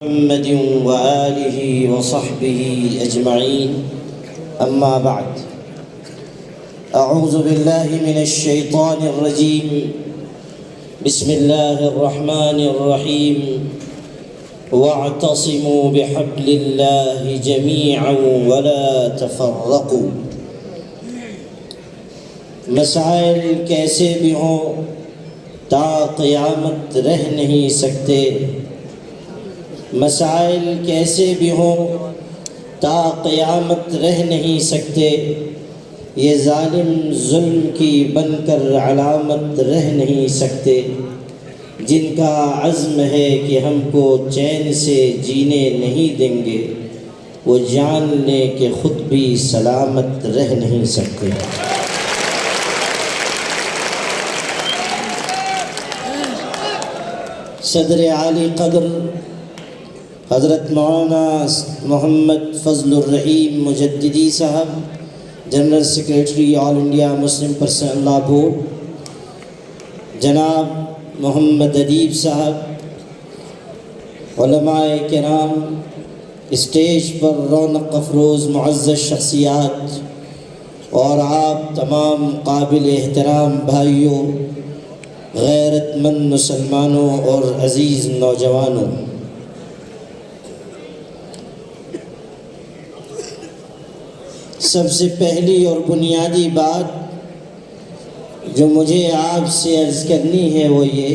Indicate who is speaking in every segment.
Speaker 1: محمد وآله وصحبه أجمعين أما بعد أعوذ بالله من الشيطان الرجيم بسم الله الرحمن الرحيم واعتصموا بحبل الله جميعا ولا تفرقوا مسائل کیسے بھی ہوں تا قیامت رہ نہیں سکتے، مسائل کیسے بھی ہوں تا قیامت رہ نہیں سکتے، یہ ظالم ظلم کی بن کر علامت رہ نہیں سکتے، جن کا عزم ہے کہ ہم کو چین سے جینے نہیں دیں گے، وہ جان لیں کہ خود بھی سلامت رہ نہیں سکتے۔ صدر عالی قدر حضرت مولانا محمد فضل الرحیم مجددی صاحب، جنرل سیکریٹری آل انڈیا مسلم پرسنل لا بورڈ، جناب محمد ادیب صاحب، علماء کرام، اسٹیج پر رونق افروز معزز شخصیات، اور آپ تمام قابل احترام بھائیوں، غیرت مند مسلمانوں اور عزیز نوجوانوں، سب سے پہلی اور بنیادی بات جو مجھے آپ سے عرض کرنی ہے وہ یہ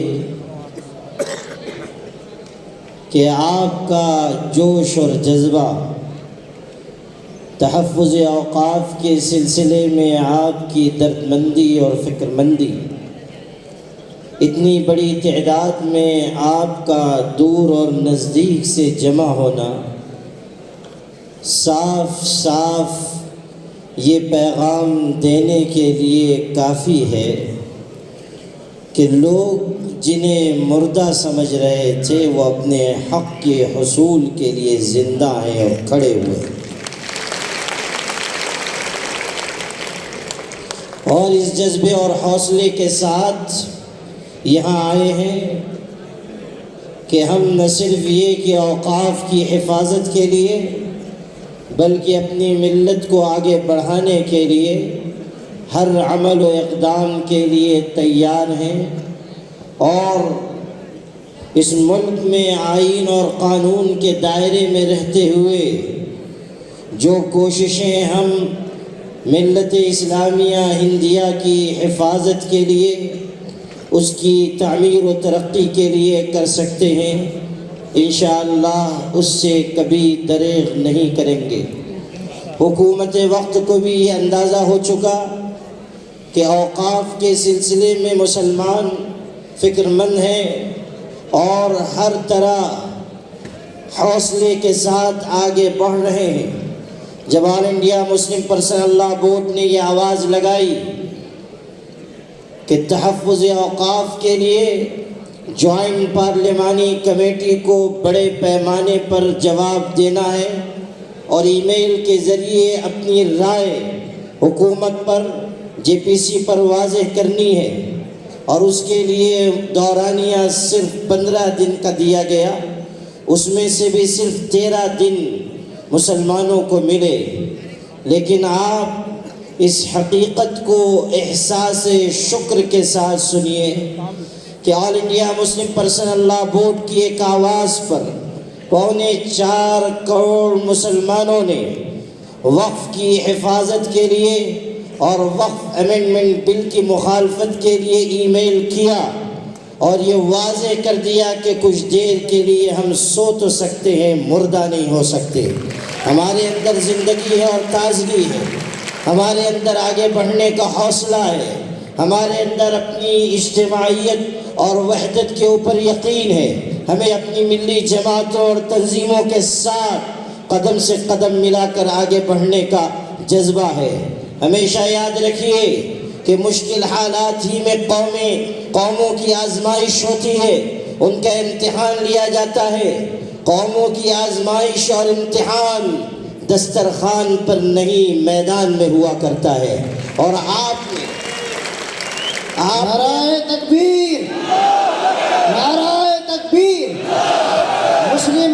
Speaker 1: کہ آپ کا جوش اور جذبہ تحفظ اوقاف کے سلسلے میں آپ کی دردمندی اور فکر مندی، اتنی بڑی تعداد میں آپ کا دور اور نزدیک سے جمع ہونا صاف صاف یہ پیغام دینے کے لیے کافی ہے کہ لوگ جنہیں مردہ سمجھ رہے تھے وہ اپنے حق کے حصول کے لیے زندہ ہیں اور کھڑے ہوئے، اور اس جذبے اور حوصلے کے ساتھ یہاں آئے ہیں کہ ہم نہ صرف یہ کہ اوقاف کی حفاظت کے لیے بلکہ اپنی ملت کو آگے بڑھانے کے لیے ہر عمل و اقدام کے لیے تیار ہیں، اور اس ملک میں آئین اور قانون کے دائرے میں رہتے ہوئے جو کوششیں ہم ملت اسلامیہ ہندیہ کی حفاظت کے لیے، اس کی تعمیر و ترقی کے لیے کر سکتے ہیں، انشاءاللہ اس سے کبھی دریغ نہیں کریں گے۔ حکومت وقت کو بھی یہ اندازہ ہو چکا کہ اوقاف کے سلسلے میں مسلمان فکر مند ہیں اور ہر طرح حوصلے کے ساتھ آگے بڑھ رہے ہیں۔ جب آل انڈیا مسلم پرسنل لا بورڈ نے یہ آواز لگائی کہ تحفظ اوقاف کے لیے جوائنٹ پارلیمانی کمیٹی کو بڑے پیمانے پر جواب دینا ہے اور ای میل کے ذریعے اپنی رائے حکومت پر، جے پی سی پر واضح کرنی ہے، اور اس کے لیے دورانیہ صرف 15 دن کا دیا گیا، اس میں سے بھی صرف 13 دن مسلمانوں کو ملے، لیکن آپ اس حقیقت کو احساس شکر کے ساتھ سنیے کہ آل انڈیا مسلم پرسنل لا بورڈ کی ایک آواز پر 4.25 کروڑ مسلمانوں نے وقف کی حفاظت کے لیے اور وقف امینڈمنٹ بل کی مخالفت کے لیے ای میل کیا، اور یہ واضح کر دیا کہ کچھ دیر کے لیے ہم سو تو سکتے ہیں، مردہ نہیں ہو سکتے، ہمارے اندر زندگی ہے اور تازگی ہے، ہمارے اندر آگے بڑھنے کا حوصلہ ہے، ہمارے اندر اپنی اجتماعیت اور وحدت کے اوپر یقین ہے، ہمیں اپنی ملی جماعتوں اور تنظیموں کے ساتھ قدم سے قدم ملا کر آگے بڑھنے کا جذبہ ہے۔ ہمیشہ یاد رکھیے کہ مشکل حالات ہی میں قوموں کی آزمائش ہوتی ہے، ان کا امتحان لیا جاتا ہے۔ قوموں کی آزمائش اور امتحان دسترخوان پر نہیں، میدان میں ہوا کرتا ہے، اور آپ نے
Speaker 2: نعرہ تکبیر، نعرہ تکبیر، مسلم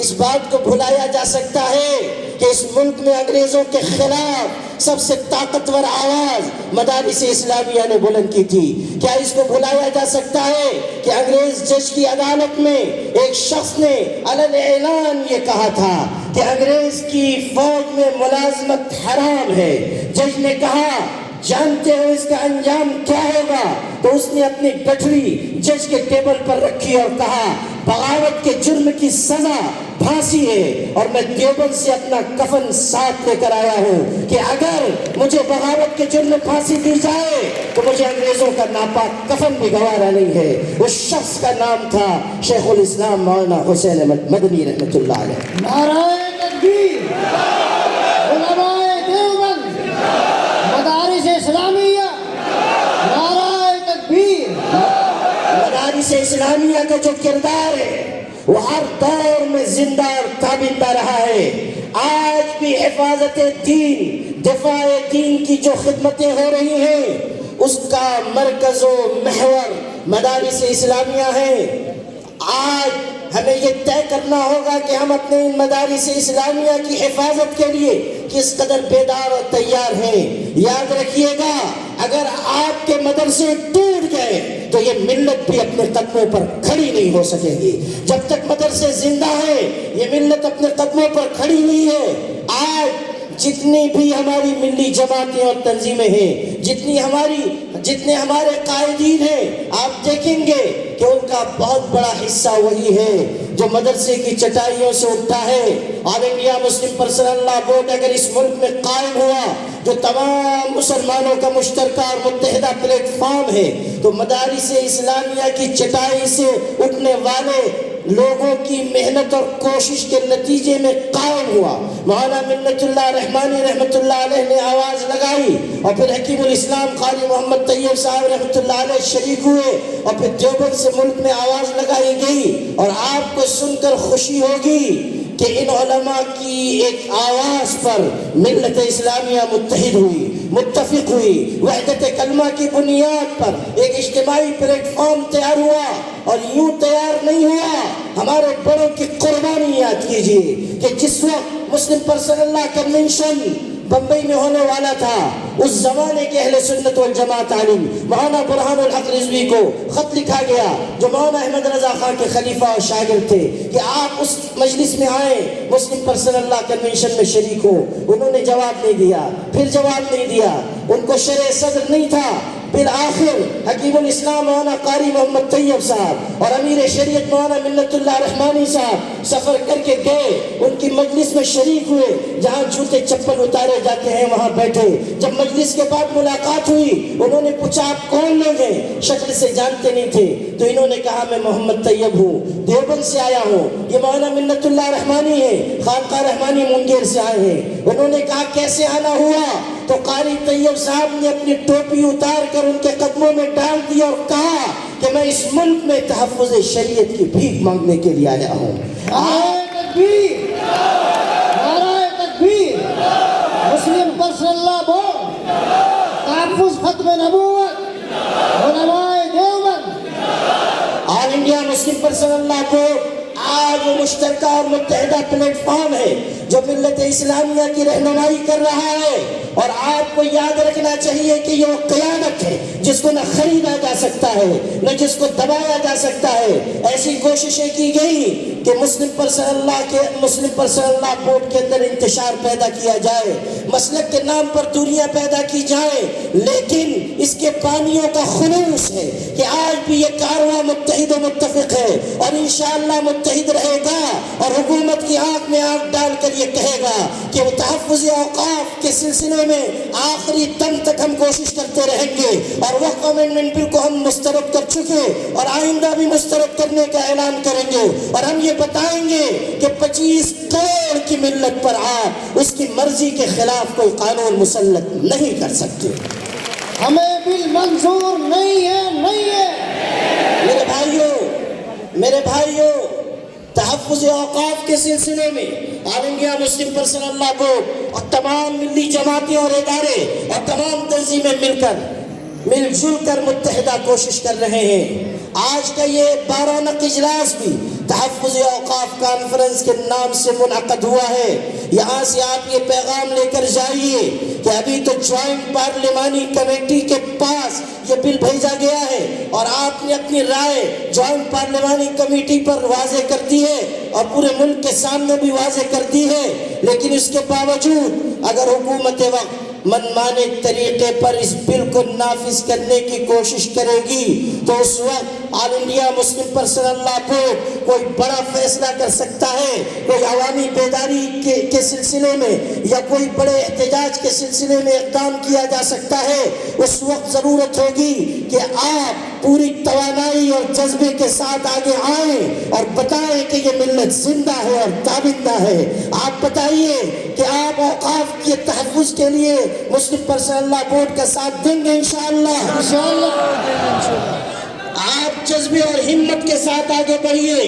Speaker 1: اس بات کو بھلایا جا سکتا ہے کہ اس ملک میں انگریزوں کے خلاف سب سے طاقتور آواز مدارس اسلامیہ نے بلند کی تھی؟ کیا اس کو بھلایا جا سکتا ہے کہ انگریز جج کی عدالت میں ایک شخص نے علن اعلان یہ کہا تھا کہ انگریز کی فوج میں ملازمت حرام ہے؟ جج نے کہا جانتے ہو اس کا انجام کیا ہوگا؟ تو اس نے اپنی گٹھڑی جج کے ٹیبل پر رکھی اور کہا بغاوت کے جرم کی سزا پھانسی ہے، اور میں دیوبند سے اپنا کفن ساتھ لے کر آیا ہوں کہ اگر مجھے بغاوت کے جرم میں پھانسی دی جائے تو مجھے انگریزوں کا ناپاک کفن بھی گوارا نہیں ہے۔ اس شخص کا نام تھا شیخ الاسلام مولانا حسین احمد مدنی رحمۃ اللہ علیہ۔
Speaker 2: نعرہ تکبیر، علماء دیوبند، مدارس اسلامیہ، نعرہ تکبیر۔
Speaker 1: مدارس اسلامیہ کا جو کردار ہے وہ ہر دور میں زندہ اور تابندہ رہا ہے۔ آج بھی حفاظت دین، دفاع دین کی جو خدمتیں ہو رہی ہیں اس کا مرکز و محور مدارس اسلامیہ ہیں۔ آج ہمیں یہ طے کرنا ہوگا کہ ہم اپنے ان مدارس اسلامیہ کی حفاظت کے لیے کس قدر بیدار اور تیار ہیں۔ یاد رکھیے گا اگر آپ کے مدرسے ٹوٹ گئے تو یہ ملت بھی اپنے قدموں پر کھڑی نہیں ہو سکے گی۔ جب تک مدرسے زندہ ہیں یہ ملت اپنے قدموں پر کھڑی نہیں ہے۔ آج جتنی بھی ہماری ملی جماعتیں اور تنظیمیں ہیں، جتنے ہمارے قائدین ہیں، آپ دیکھیں گے کہ ان کا بہت بڑا حصہ وہی ہے جو مدرسے کی چٹائیوں سے اٹھا ہے۔ All India Muslim Personal Law Board اگر اس ملک میں قائم ہوا جو تمام مسلمانوں کا مشترکہ اور متحدہ پلیٹ فارم ہے، تو مدارس اسلامیہ کی چٹائی سے اٹھنے والے لوگوں کی محنت اور کوشش کے نتیجے میں قائم ہوا۔ مولانا منت اللہ رحمانی رحمۃ اللہ علیہ نے آواز لگائی اور پھر حکیم الاسلام قاری محمد طیب صاحب رحمۃ اللہ علیہ شریک ہوئے اور پھر دیوبند سے ملک میں آواز لگائی گئی۔ اور آپ کو سن کر خوشی ہوگی کہ ان علماء کی ایک آواز پر ملت اسلامیہ متحد ہوئی، متفق ہوئی، وحدت کلمہ کی بنیاد پر ایک اجتماعی پلیٹ فارم تیار ہوا۔ اور یوں تیار نہیں ہوا، ہمارے بڑوں کی قربانی یاد کیجیے کہ جس وقت مسلم پرسنل لاء کنونشن بمبئی میں ہونے والا تھا، اس زمانے کے اہل سنت والجماعت عالم مولانا برہان الحق رضوی کو خط لکھا گیا جو مولانا احمد رضا خان کے خلیفہ اور شاگرد تھے کہ آپ اس مجلس میں آئیں، مسلم پرسنل لاء کنونشن میں شریک ہو۔ انہوں نے جواب نہیں دیا، پھر جواب نہیں دیا، ان کو شرح صدر نہیں تھا۔ بالآخر حکیم الاسلام مولانا قاری محمد طیب صاحب اور امیر شریعت مولانا منت اللہ رحمانی صاحب سفر کر کے گئے، ان کی مجلس میں شریک ہوئے، جہاں جوتے چپل اتارے جاتے ہیں وہاں بیٹھے۔ جب مجلس کے بعد ملاقات ہوئی، انہوں نے پوچھا آپ کون لوگ ہیں؟ شکل سے جانتے نہیں تھے، تو انہوں نے کہا میں محمد طیب ہوں، دیوبند سے آیا ہوں۔ یہ مولانا منت اللہ رحمانی ہے، خانقاہ رحمانی منگیر سے آئے ہیں۔ انہوں نے کہا کیسے آنا ہوا؟ تو قاری طیب صاحب نے اپنی ٹوپی اتار کر ان کے قدموں میں ڈال دیا اور کہا کہ میں اس ملک میں تحفظ شریعت کی بھیک مانگنے کے لیے آیا ہوں۔
Speaker 2: نعرہ تکبیر، نعرہ تکبیر، مسلم پرسنل لاء بورڈ، تحفظ ختم نبوت، علماء Deoband.
Speaker 1: All India Muslim Personal Law Board آج وہ مشترکہ اور متحدہ پلیٹ فارم ہے جو ملت اسلامیہ کی رہنمائی کر رہا ہے۔ اور آپ کو یاد رکھنا چاہیے کہ یہ وہ قیادت ہے جس کو نہ خریدا جا سکتا ہے نہ جس کو دبایا جا سکتا ہے۔ ایسی کوششیں کی گئی کہ مسلم پرسنل لاء بورڈ کے اندر انتشار پیدا کیا جائے، مسلک کے نام پر دوریاں پیدا کی جائیں، لیکن اس کے بانیوں کا خلوص ہے کہ آج بھی یہ کارواں متحد و متفق ہے اور انشاءاللہ متحد رہے گا، اور حکومت کی آنکھ میں آنکھ ڈال کر یہ کہے گا کہ وہ تحفظ اوقاف کے سلسلے میں آخری دم تک ہم کوشش کرتے رہیں گے۔ اور وقف امینڈمنٹ بل کو ہم مسترد کر چکے اور آئندہ بھی مسترد کرنے کا اعلان کریں گے، اور ہم یہ بتائیں گے کہ 25 کروڑ کی ملت پر آپ اس کی مرضی کے خلاف کوئی قانون مسلط نہیں کر سکتے۔
Speaker 2: ہمیں بل منظور نہیں ہے، نہیں ہے۔
Speaker 1: میرے بھائیوں، تحفظ اوقاف کے سلسلے میں All India Muslim Personal Law Board اور تمام ملی جماعتیں اور ادارے اور تمام تنظیمیں مل جل کر متحدہ کوشش کر رہے ہیں۔ آج کا یہ 12 اجلاس بھی تحفظ اوقاف کانفرنس کے نام سے منعقد ہوا ہے. یہاں سے آپ یہ پیغام لے کر جائیے کہ ابھی تو جوائنٹ پارلیمانی کمیٹی کے پاس یہ بل بھیجا گیا ہے اور آپ نے اپنی رائے جوائنٹ پارلیمانی کمیٹی پر واضح کر دی ہے اور پورے ملک کے سامنے بھی واضح کر دی ہے. لیکن اس کے باوجود اگر حکومت وقت منمانے طریقے پر اس بل کو نافذ کرنے کی کوشش کرے گی تو اس وقت آل انڈیا مسلم پرسنل لا بورڈ کوئی بڑا فیصلہ کر سکتا ہے. کوئی عوامی بیداری کے سلسلے میں یا کوئی بڑے احتجاج کے سلسلے میں اقدام کیا جا سکتا ہے. اس وقت ضرورت ہوگی کہ آپ پوری توانائی اور جذبے کے ساتھ آگے آئیں اور بتائیں کہ یہ ملت زندہ ہے اور تابندہ ہے. آپ بتائیے کہ آپ اوقاف کے تحفظ کے لیے مسلم پرسنل لا بورڈ کا ساتھ دیں گے انشاءاللہ. آپ جذبے اور ہمت کے ساتھ آگے بڑھیے،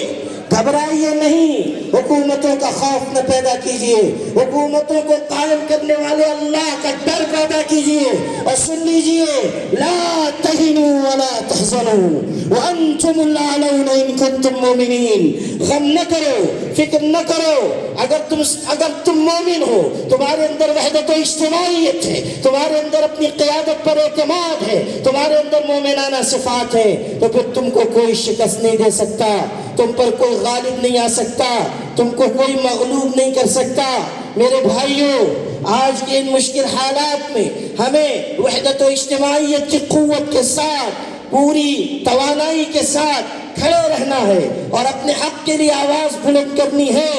Speaker 1: گھبرائیے نہیں. حکومتوں کا خوف نہ پیدا کیجیے، حکومتوں کو قائم کرنے والے اللہ کا ڈر پیدا کیجیے اور سن لیجیے لا تہنوا ولا تحزنوا وانتم الاعلون ان کنتم مومنین. غم نہ کرو، فکر نہ کرو. اگر تم مومن ہو، تمہارے اندر وحدت و اجتماعیت ہے، تمہارے اندر اپنی قیادت پر اعتماد ہے، تمہارے اندر مومنانہ صفات ہے، تو پھر تم کو کوئی شکست نہیں دے سکتا، تم پر کوئی غالب نہیں آ سکتا، تم کو کوئی مغلوب نہیں کر سکتا. میرے بھائیوں، آج کے ان مشکل حالات میں ہمیں وحدت و اجتماعیت کی قوت کے ساتھ، پوری توانائی کے ساتھ کھڑے رہنا ہے اور اپنے حق کے لیے آواز بلند کرنی ہے.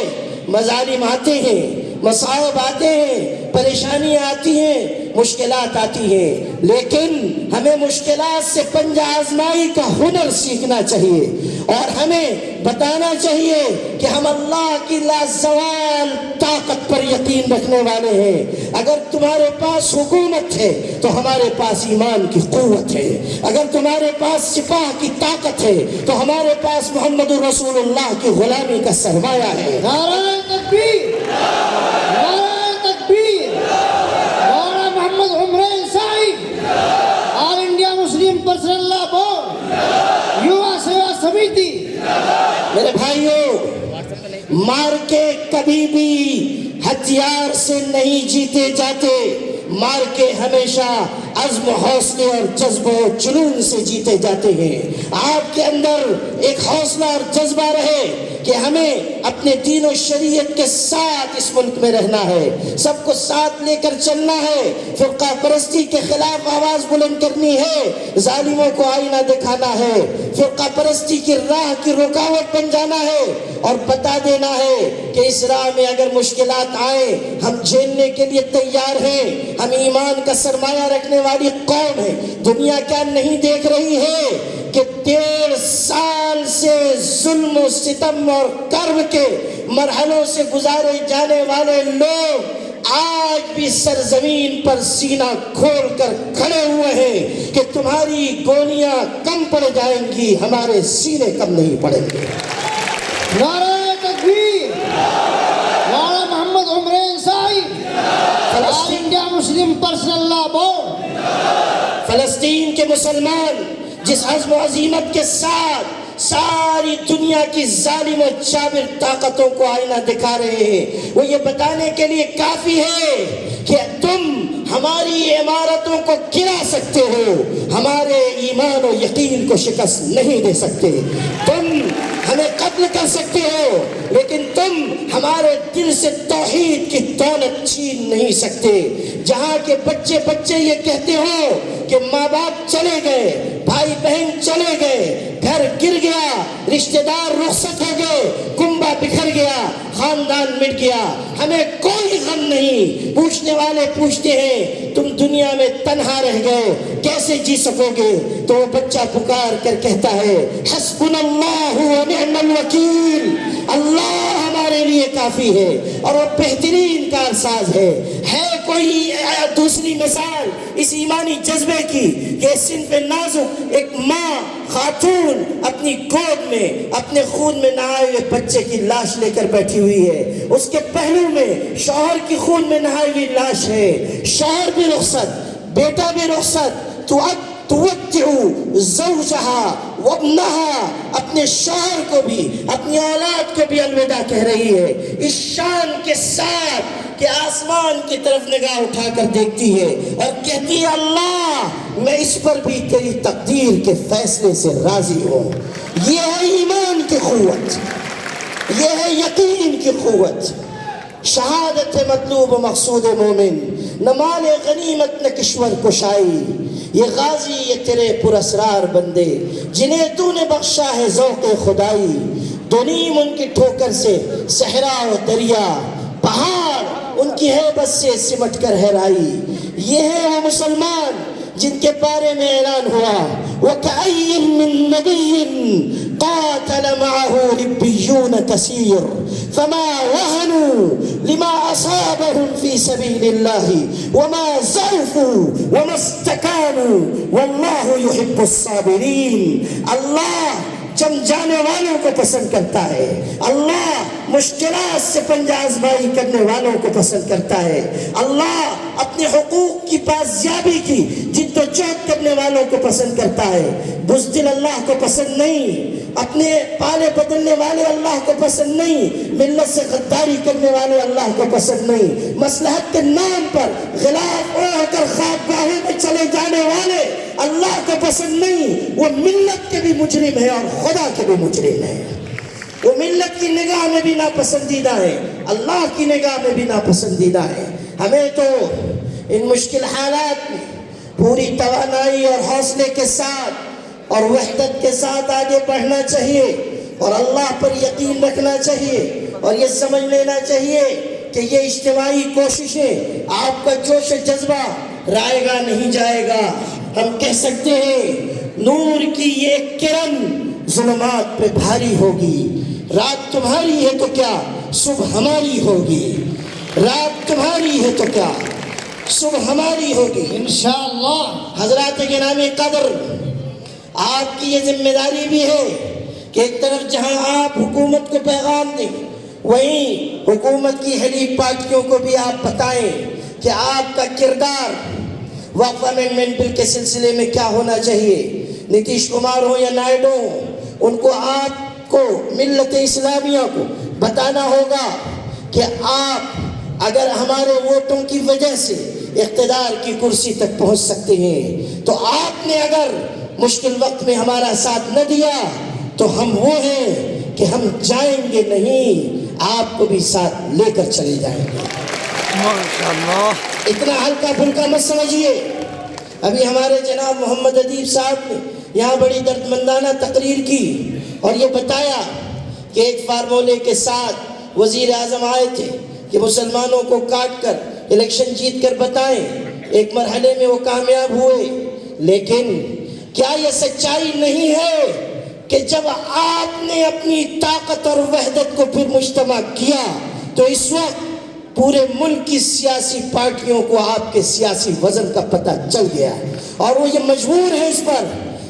Speaker 1: مظالم آتے ہیں، مصائب آتے ہیں، پریشانیاں آتی ہیں، مشکلات آتی ہیں، لیکن ہمیں مشکلات سے پنجہ آزمائی کا ہنر سیکھنا چاہیے اور ہمیں بتانا چاہیے کہ ہم اللہ کی لازوال طاقت پر یقین رکھنے والے ہیں. اگر تمہارے پاس حکومت ہے تو ہمارے پاس ایمان کی قوت ہے. اگر تمہارے پاس سپاہ کی طاقت ہے تو ہمارے پاس محمد رسول اللہ کی غلامی کا سرمایہ ہے.
Speaker 2: نعرہ تکبیر، نعرہ تکبیر. مولانا محمد عمرین صاحب، آل انڈیا مسلم پرسنل لا بورڈ، یووا سیوا سمیتی.
Speaker 1: میرے بھائیوں، مار کے کبھی بھی ہتھیار سے نہیں جیتے جاتے، مار کے ہمیشہ عزم، حوصلے اور جذبہ و جنون سے جیتے جاتے ہیں. آپ کے اندر ایک حوصلہ اور جذبہ رہے کہ ہمیں اپنے دین و شریعت کے ساتھ اس ملک میں رہنا ہے، سب کو ساتھ لے کر چلنا ہے، فرقہ پرستی کے خلاف آواز بلند کرنی ہے، ظالموں کو آئینہ دکھانا ہے، فرقہ پرستی کی راہ کی رکاوٹ بن جانا ہے اور بتا دینا ہے کہ اس راہ میں اگر مشکلات آئیں ہم جھیلنے کے لیے تیار ہیں. ہم ایمان کا سرمایہ رکھنے والی قوم ہے. دنیا کیا نہیں دیکھ رہی ہے کہ 1.5 سال سے ظلم و ستم اور کرب کے مرحلوں سے گزارے جانے والے لوگ آج بھی سرزمین پر سینہ کھول کر کھڑے ہوئے ہیں کہ تمہاری گولیاں کم پڑ جائیں گی، ہمارے سینے کم نہیں پڑیں گے.
Speaker 2: نعرہ تکبیر. مولانا محمد عمرین صاحب، آل انڈیا مسلم پرسنل لا بورڈ.
Speaker 1: فلسطین کے مسلمان جس عزم و عزیمت کے ساتھ ساری دنیا کی ظالم و جابر طاقتوں کو آئینہ دکھا رہے ہیں، وہ یہ بتانے کے لیے کافی ہے کہ تم ہماری عمارتوں کو گرا سکتے ہو، ہمارے ایمان و یقین کو شکست نہیں دے سکتے. تم ہمیں قتل کر سکتے ہو لیکن تم ہمارے دل سے توحید کی دولت چھین نہیں سکتے. جہاں کے بچے یہ کہتے ہو کہ ماں باپ چلے گئے، بھائی بہن چلے گئے، گھر گر گیا، رشتہ دار رخصت ہو گئے، کنبہ بکھر گیا، خاندان مٹ گیا، ہمیں کوئی غم نہیں. پوچھنے والے پوچھتے ہیں تم دنیا میں تنہا رہ گئے، کیسے جی سکو گے؟ تو وہ بچہ پکار کر کہتا ہے حسبنا اللہ و نعم الوکیل، اللہ ہمارے لیے کافی ہے اور وہ بہترین کارساز ہے. کوئی دوسری مثال اس ایمانی جذبے کی کہ صنف نازک ایک ماں خاتون اپنی گود میں اپنے خون میں نہائے ہوئے بچے کی لاش لے کر بیٹھی ہوئی ہے، اس کے پہلو میں شوہر کی خون میں نہائی ہوئی لاش ہے. شوہر بھی رخصت، بیٹا بھی رخصت. توجہ زوجہا وابنہا اپنے شوہر کو بھی اپنی اولاد کو بھی الوداع کہہ رہی ہے، اس شان کے ساتھ کہ آسمان کی طرف نگاہ اٹھا کر دیکھتی ہے اور کہتی ہے اللہ میں اس پر بھی تیری تقدیر کے فیصلے سے راضی ہوں۔ یہ ہے ایمان کی قوت، یہ ہے یقین کی قوت۔ شہادت مطلوب و مقصود مومن، نہ مال غنیمت نہ کشور کشائی، یہ غازی یہ تیرے پراسرار بندے جنہیں تو نے بخشا ہے ذوق خدائی، دو نیم ان کی ٹھوکر سے صحرا و دریا، پہاڑ ان کی ہیبت سے سمٹ کر ہرائی۔ یہ ہے وہ مسلمان جن کے بارے میں اعلان ہوا وَكَأَيٍّ مِّن نَبِيٍّ قَاتَلَ مَعَهُ رِبِّيُّونَ كَثِيرٌ فَمَا وَهَنُوا لِمَا أَصَابَهُمْ فِي سَبِيلِ اللَّهِ وَمَا ضَعُفُوا وَمَا اسْتَكَانُوا وَاللَّهُ يُحِبُّ الصَّابِرِينَ۔ اللہ جم جانے والوں کو پسند کرتا ہے، اللہ مشکلات سے پنجہ آزمائی کرنے والوں کو پسند کرتا ہے، اللہ اپنے حقوق کی بازیابی کی جد و جہد کرنے والوں کو پسند کرتا ہے۔ بزدل اللہ کو پسند نہیں، اپنے پالے بدلنے والے اللہ کو پسند نہیں، ملت سے غداری کرنے والے اللہ کو پسند نہیں، مصلحت کے نام پر غلاف اوڑھ کر خوابگاہوں میں چلے جانے والے اللہ کو پسند نہیں۔ وہ ملت کے بھی مجرم ہے اور خدا کے بھی مجرم ہے، وہ ملت کی نگاہ میں بھی ناپسندیدہ ہے، اللہ کی نگاہ میں بھی ناپسندیدہ ہے۔ ہمیں تو ان مشکل حالات میں پوری توانائی اور حوصلے کے ساتھ اور وحدت کے ساتھ آگے بڑھنا چاہیے اور اللہ پر یقین رکھنا چاہیے اور یہ سمجھ لینا چاہیے کہ یہ اجتماعی کوششیں آپ کا جوش و جذبہ رائے گا نہیں جائے گا۔ ہم کہہ سکتے ہیں نور کی یہ کرن ظلمات پہ بھاری ہوگی، رات تمہاری ہے تو کیا صبح ہماری ہوگی، رات تمہاری ہے تو کیا صبح ہماری ہوگی انشاءاللہ۔ حضرات گرام قدر، آپ کی یہ ذمہ داری بھی ہے کہ ایک طرف جہاں آپ حکومت کو پیغام دیں، وہیں حکومت کی حلیف پارٹیوں کو بھی آپ بتائیں کہ آپ کا کردار وقف امینڈمنٹ بل کے سلسلے میں کیا ہونا چاہیے۔ نتیش کمار ہو یا نائیڈو ہو، ان کو آپ کو ملت اسلامیہ کو بتانا ہوگا کہ آپ اگر ہمارے ووٹوں کی وجہ سے اقتدار کی کرسی تک پہنچ سکتے ہیں تو آپ نے اگر مشکل وقت میں ہمارا ساتھ نہ دیا تو ہم وہ ہیں کہ ہم جائیں گے نہیں، آپ کو بھی ساتھ لے کر چلے جائیں گے۔
Speaker 3: ماشاءاللہ،
Speaker 1: اتنا ہلکا پھلکا مت سمجھیے۔ ابھی ہمارے جناب محمد ادیب صاحب نے یہاں بڑی دردمندانہ تقریر کی اور یہ بتایا کہ ایک فارمولے کے ساتھ وزیر اعظم آئے تھے کہ مسلمانوں کو کاٹ کر الیکشن جیت کر بتائیں، ایک مرحلے میں وہ کامیاب ہوئے، لیکن کیا یہ سچائی نہیں ہے کہ جب آپ نے اپنی طاقت اور وحدت کو پھر مجتمع کیا تو اس وقت پورے ملک کی سیاسی پارٹیوں کو آپ کے سیاسی وزن کا پتہ چل گیا اور وہ یہ مجبور ہے اس پر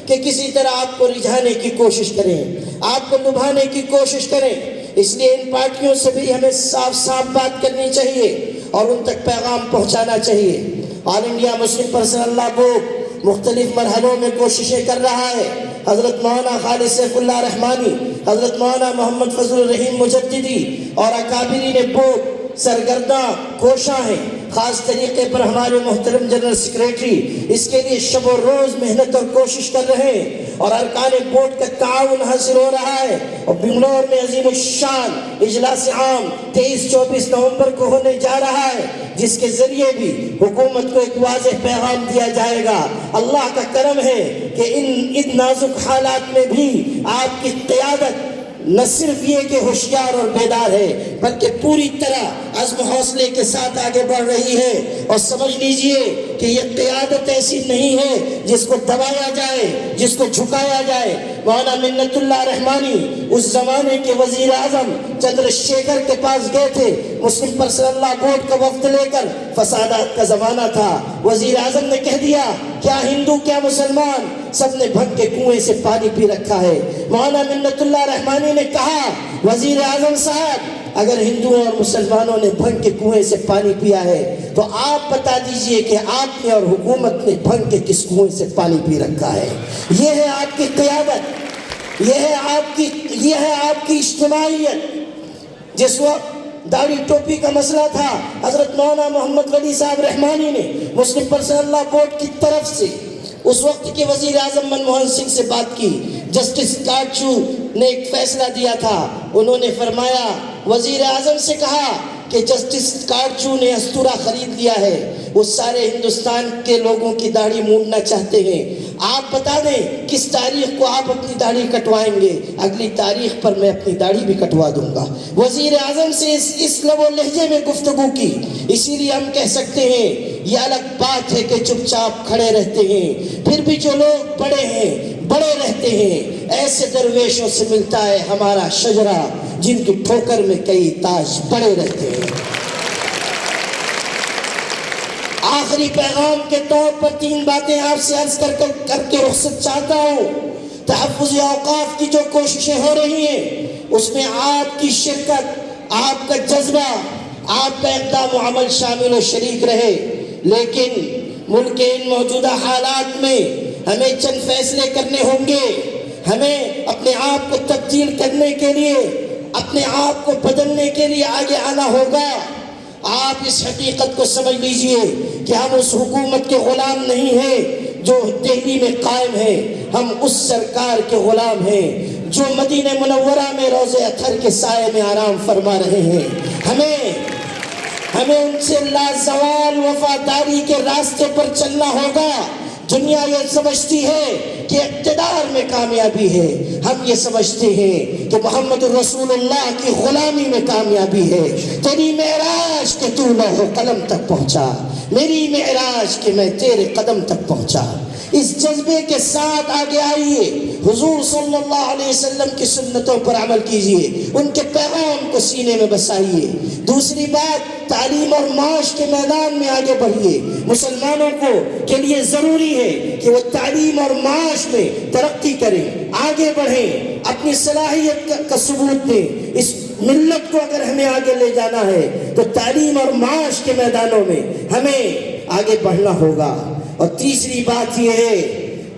Speaker 1: کہ کسی طرح آپ کو رجھانے کی کوشش کریں، آپ کو لبھانے کی کوشش کریں۔ اس لیے ان پارٹیوں سے بھی ہمیں صاف صاف بات کرنی چاہیے اور ان تک پیغام پہنچانا چاہیے۔ All India Muslim Personal Law Board مختلف مرحلوں میں کوششیں کر رہا ہے۔ حضرت مولانا خالد سیف اللہ رحمانی، حضرت مولانا محمد فضل الرحیم مجددی اور اکابرین بورڈ سرگرداں کوشاں ہیں۔ خاص طریقے پر ہمارے محترم جنرل سیکریٹری اس کے لیے شب و روز محنت اور کوشش کر رہے ہیں اور ارکان بورڈ کا تعاون حاصل ہو رہا ہے اور بنگلور میں عظیم الشان اجلاس عام 23-24 نومبر کو ہونے جا رہا ہے، جس کے ذریعے بھی حکومت کو ایک واضح پیغام دیا جائے گا۔ اللہ کا کرم ہے کہ ان نازک حالات میں بھی آپ کی قیادت نہ صرف یہ کہ ہوشیار اور بیدار ہے بلکہ پوری طرح عزم حوصلے کے ساتھ آگے بڑھ رہی ہے۔ اور سمجھ لیجئے کہ یہ قیادت ایسی نہیں ہے جس کو دبایا جائے، جس کو جھکایا جائے۔ مولانا منت اللہ رحمانی اس زمانے کے وزیر اعظم چندر شیکھر کے پاس گئے تھے مسلم پرسنل لاء بورڈ کا وفد لے کر، فسادات کا زمانہ تھا، وزیر اعظم نے کہہ دیا کیا ہندو کیا مسلمان سب نے بھنگ کے کنویں سے پانی پی رکھا ہے۔ مولانا منت اللہ رحمانی نے کہا وزیر اعظم صاحب اگر ہندوؤں اور مسلمانوں نے بھنگ کے کنویں سے پانی پیا ہے تو آپ بتا دیجئے کہ آپ نے اور حکومت نے بھنگ کے کس کنویں سے پانی پی رکھا ہے۔ یہ ہے آپ کی قیادت، یہ ہے آپ کی اجتماعیت۔ جس وقت داڑھی ٹوپی کا مسئلہ تھا، حضرت مولانا محمد ولی صاحب رحمانی نے مسلم پرسنل لا بورڈ کی طرف سے اس وقت کے وزیر اعظم منموہن سنگھ سے بات کی۔ جسٹس کارچو نے ایک فیصلہ دیا تھا، انہوں نے فرمایا، وزیر اعظم سے کہا کہ جسٹس کارچو نے استورا خرید لیا ہے، وہ سارے ہندوستان کے لوگوں کی داڑھی مونڈنا چاہتے ہیں، آپ بتا دیں کس تاریخ کو آپ اپنی داڑھی کٹوائیں گے، اگلی تاریخ پر میں اپنی داڑھی بھی کٹوا دوں گا۔ وزیر اعظم سے اس لب و لہجے میں گفتگو کی۔ اسی لیے ہم کہہ سکتے ہیں یہ الگ بات ہے کہ چپ چاپ کھڑے رہتے ہیں، پھر بھی جو لوگ بڑے رہتے ہیں، ایسے درویشوں سے ملتا ہے ہمارا شجرہ جن کی ٹھوکر میں کئی تاج بڑے رہتے ہیں۔ آخری پیغام کے طور پر 3 باتیں آپ سے عرض کر کے رخصت چاہتا ہوں۔ تحفظ اوقاف کی جو کوششیں ہو رہی ہیں اس میں آپ کی شرکت، آپ کا جذبہ، آپ کا اقدام و عمل شامل و شریک رہے، لیکن ملک کے ان موجودہ حالات میں ہمیں چند فیصلے کرنے ہوں گے، ہمیں اپنے آپ کو تبدیل کرنے کے لیے، اپنے آپ کو بدلنے کے لیے آگے آنا ہوگا۔ آپ اس حقیقت کو سمجھ لیجئے کہ ہم اس حکومت کے غلام نہیں ہیں جو دہلی میں قائم ہے، ہم اس سرکار کے غلام ہیں جو مدینہ منورہ میں روضہ اطہر کے سائے میں آرام فرما رہے ہیں۔ ہمیں ان سے لازوال وفاداری کے راستے پر چلنا ہوگا۔ دنیا یہ سمجھتی ہے کہ اقتدار میں کامیابی ہے، ہم یہ سمجھتے ہیں کہ محمد رسول اللہ کی غلامی میں کامیابی ہے۔ تیری معراج کہ تو لوح قلم تک پہنچا، میری معراج کہ میں تیرے قدم تک پہنچا۔ اس جذبے کے ساتھ آگے آئیے، حضور صلی اللہ علیہ وسلم کی سنتوں پر عمل کیجئے، ان کے پیغام کو سینے میں بسائیے۔ دوسری بات، تعلیم اور معاش کے میدان میں آگے بڑھیے۔ مسلمانوں کے لیے ضروری ہے کہ وہ تعلیم اور معاش میں ترقی کریں، آگے بڑھیں، اپنی صلاحیت کا ثبوت دیں۔ اس ملت کو اگر ہمیں آگے لے جانا ہے تو تعلیم اور معاش کے میدانوں میں ہمیں آگے بڑھنا ہوگا۔ اور تیسری بات یہ ہے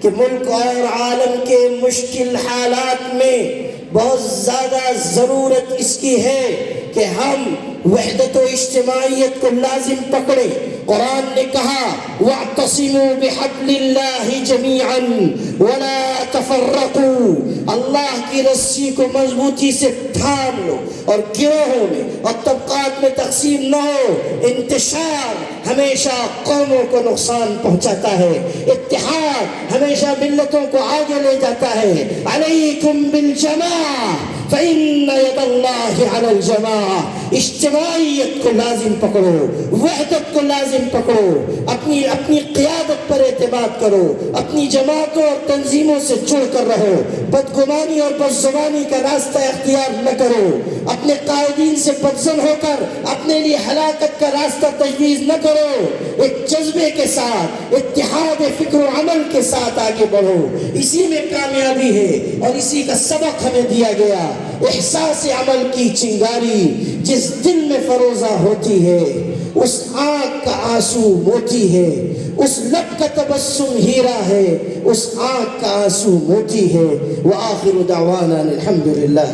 Speaker 1: کہ ملک اور عالم کے مشکل حالات میں بہت زیادہ ضرورت اس کی ہے کہ ہم وحدت و اجتماعیت کو لازم پکڑیں۔ قرآن نے کہا وَاعْتَصِمُوا بِحَبْلِ اللَّهِ جَمِيعًا وَلَا تَفَرَّقُوا، اللہ کی رسی کو مضبوطی سے تھام لو اور گروہوں میں اور طبقات میں تقسیم نہ ہو۔ انتشار ہمیشہ قوموں کو نقصان پہنچاتا ہے، اتحاد ہمیشہ ملتوں کو آگے لے جاتا ہے۔ علیکم بالجماع فإن يد اللہ علی الجماع، اجتماعیت کو لازم پکڑو، وحدت کو لازم پکڑو، اپنی قیادت پر اعتماد کرو، اپنی جماعتوں اور تنظیموں سے جڑ کر رہو، بدگمانی اور بدزبانی کا راستہ اختیار نہ کرو، اپنے قائدین سے بدزن ہو کر اپنے لیے ہلاکت کا راستہ تجویز نہ کرو، ایک جذبے کے ساتھ، اتحاد فکر و عمل کے ساتھ آگے بڑھو۔ اسی میں کامیابی ہے اور اسی کا سبق ہمیں دیا گیا۔ احساس عمل کی چنگاری جس دل میں فروزہ ہوتی ہے، اس آنکھ کا آنسو موتی ہے، اس لب کا تبسم ہیرا ہے، اس آنکھ کا آنسو موتی ہے۔ وآخر دعوانا الحمدللہ۔